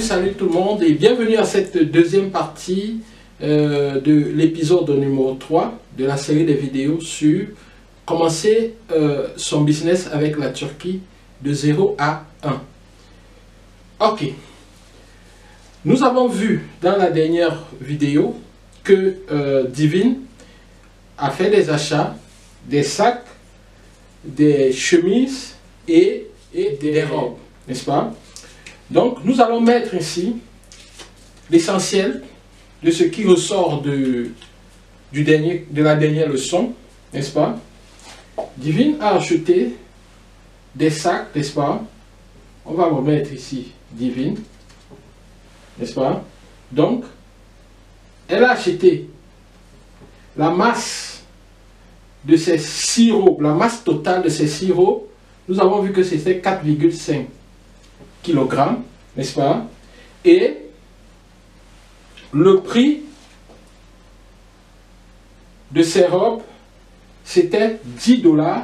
Salut tout le monde et bienvenue à cette deuxième partie de l'épisode numéro 3 de la série de vidéos sur commencer son business avec la Turquie de 0 à 1. Ok. Nous avons vu dans la dernière vidéo que Divine a fait des achats, des sacs, des chemises et des robes, n'est-ce pas? Donc, nous allons mettre ici l'essentiel de ce qui ressort de la dernière leçon, n'est-ce pas? Divine a acheté des sacs, n'est-ce pas? On va remettre ici Divine, n'est-ce pas? Donc, elle a acheté la masse de ces 6 robes, la masse totale de ces 6 robes. Nous avons vu que c'était 4,5 kg, n'est-ce pas? Et le prix de ces robes, c'était 10 $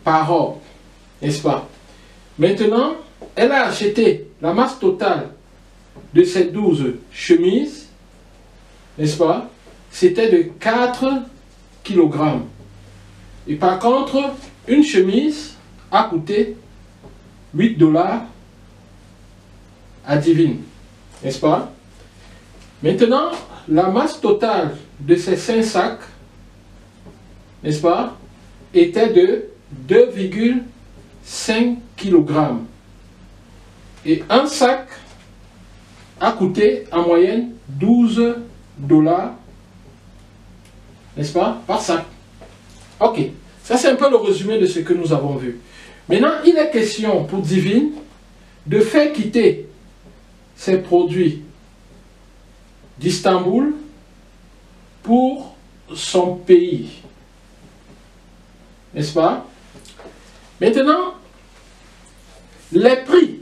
par robe, n'est-ce pas? Maintenant, elle a acheté la masse totale de ces 12 chemises, n'est-ce pas? C'était de 4 kg. Et par contre, une chemise a coûté 8 $ à Divine, n'est-ce pas? Maintenant, la masse totale de ces 5 sacs, n'est-ce pas, était de 2,5 kg. Et un sac a coûté en moyenne 12 $, n'est-ce pas, par sac. Ok, ça c'est un peu le résumé de ce que nous avons vu. Maintenant, il est question pour Divine de faire quitter ses produits d'Istanbul pour son pays. N'est-ce pas? Maintenant, les prix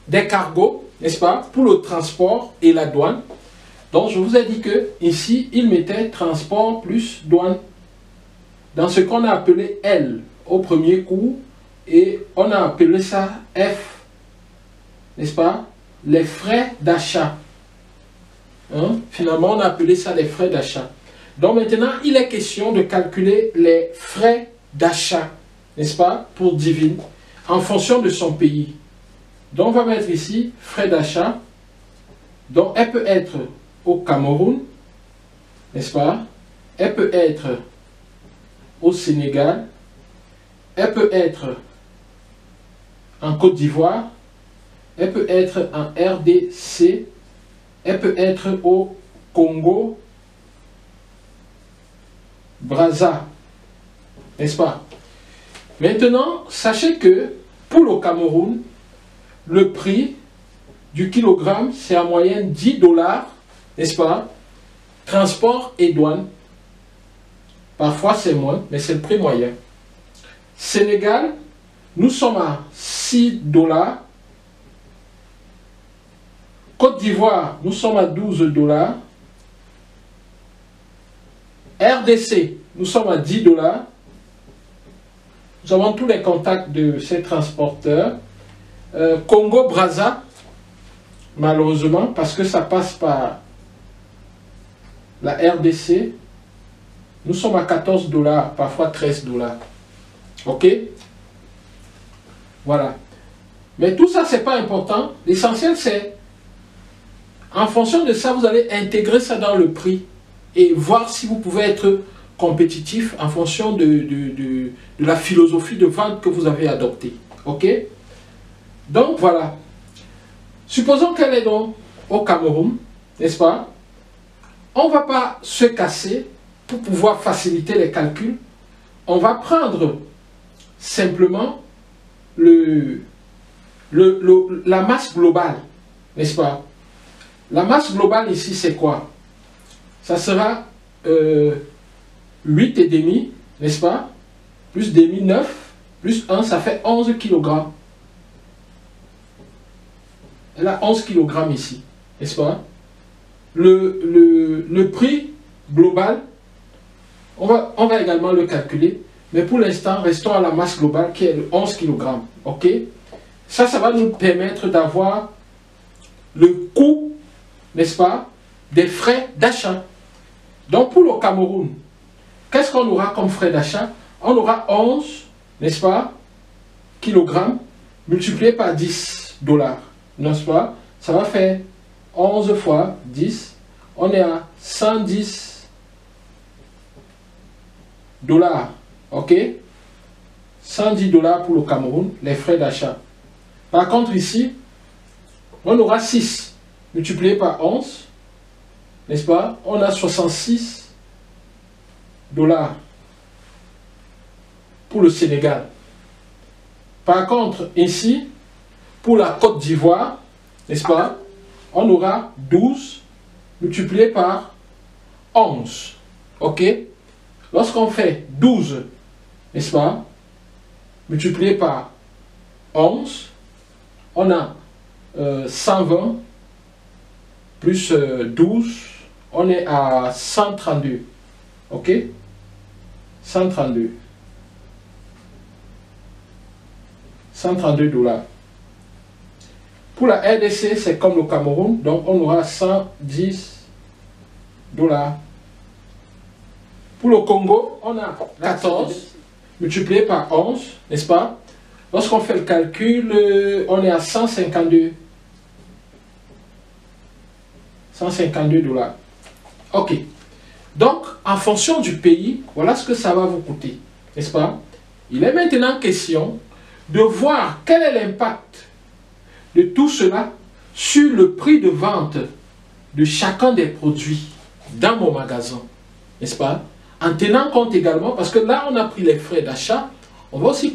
des cargos, n'est-ce pas, pour le transport et la douane. Donc, je vous ai dit que ici, il mettait transport plus douane dans ce qu'on a appelé L au premier coup, et on a appelé ça F, n'est-ce pas, les frais d'achat. Hein? Finalement, on a appelé ça les frais d'achat. Donc maintenant, il est question de calculer les frais d'achat, n'est-ce pas, pour Divine, en fonction de son pays. Donc on va mettre ici frais d'achat. Donc elle peut être au Cameroun, n'est-ce pas, elle peut être au Sénégal, elle peut être en Côte d'Ivoire, elle peut être en RDC, elle peut être au Congo, Brazza, n'est-ce pas? Maintenant, sachez que pour le Cameroun, le prix du kilogramme, c'est en moyenne 10 $, n'est-ce pas? Transport et douane. Parfois c'est moins, mais c'est le prix moyen. Sénégal, nous sommes à 6 $. Côte d'Ivoire, nous sommes à 12 $. RDC, nous sommes à 10 $. Nous avons tous les contacts de ces transporteurs. Congo, Brazza, malheureusement, parce que ça passe par la RDC, nous sommes à 14 $, parfois 13 $. Ok? Voilà. Mais tout ça, c'est pas important. L'essentiel, c'est, en fonction de ça, vous allez intégrer ça dans le prix et voir si vous pouvez être compétitif en fonction de la philosophie de vente que vous avez adoptée. Ok? Donc, voilà. Supposons qu'elle est donc au Cameroun, n'est-ce pas? On ne va pas se casser pour pouvoir faciliter les calculs. On va prendre simplement la masse globale, n'est-ce pas? La masse globale ici, c'est quoi? Ça sera 8,5, n'est-ce pas? Plus demi 9, plus 1, ça fait 11 kg. Elle a 11 kg ici, n'est-ce pas? Le prix globale, on va également le calculer. Mais pour l'instant, restons à la masse globale qui est de 11 kg. Ok? Ça va nous permettre d'avoir le coût, n'est-ce pas, des frais d'achat. Donc pour le Cameroun, qu'est-ce qu'on aura comme frais d'achat? On aura 11, n'est-ce pas, kilogrammes multiplié par 10 $, n'est-ce pas? Ça va faire 11 fois 10. On est à 110 $. Ok? 110 $ pour le Cameroun, les frais d'achat. Par contre, ici, on aura 6 multiplié par 11, n'est-ce pas? On a 66 $ pour le Sénégal. Par contre, ici, pour la Côte d'Ivoire, n'est-ce pas? On aura 12 multiplié par 11. Ok? Lorsqu'on fait 12, n'est-ce pas, multiplié par 11, on a 120 plus 12, on est à 132. Ok? 132. 132 $. Pour la RDC, c'est comme le Cameroun, donc on aura 110 $. Pour le Congo, on a 14 multiplié par 11, n'est-ce pas? Lorsqu'on fait le calcul, on est à 152. 152 $. Ok. Donc, en fonction du pays, voilà ce que ça va vous coûter, n'est-ce pas? Il est maintenant question de voir quel est l'impact de tout cela sur le prix de vente de chacun des produits dans mon magasin, n'est-ce pas? En tenant compte également, parce que là on a pris les frais d'achat, on va aussi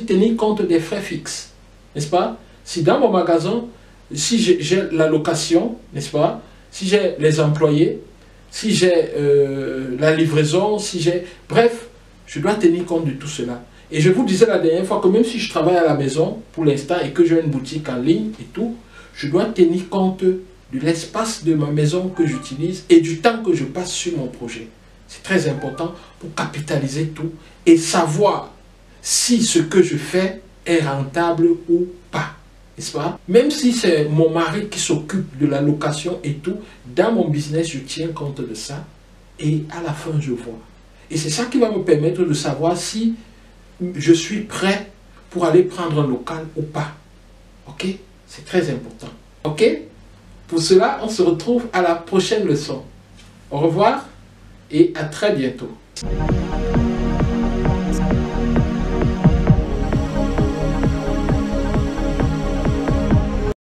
tenir compte des frais fixes, n'est-ce pas? Si dans mon magasin, si j'ai la location, n'est-ce pas? Si j'ai les employés, si j'ai la livraison, si j'ai... Bref, je dois tenir compte de tout cela. Et je vous disais la dernière fois que même si je travaille à la maison pour l'instant et que j'ai une boutique en ligne et tout, je dois tenir compte de l'espace de ma maison que j'utilise et du temps que je passe sur mon projet. C'est très important pour capitaliser tout et savoir si ce que je fais est rentable ou pas. N'est-ce pas? Même si c'est mon mari qui s'occupe de la location et tout, dans mon business, je tiens compte de ça et à la fin, je vois. Et c'est ça qui va me permettre de savoir si je suis prêt pour aller prendre un local ou pas. Ok? C'est très important. Ok? Pour cela, on se retrouve à la prochaine leçon. Au revoir et à très bientôt.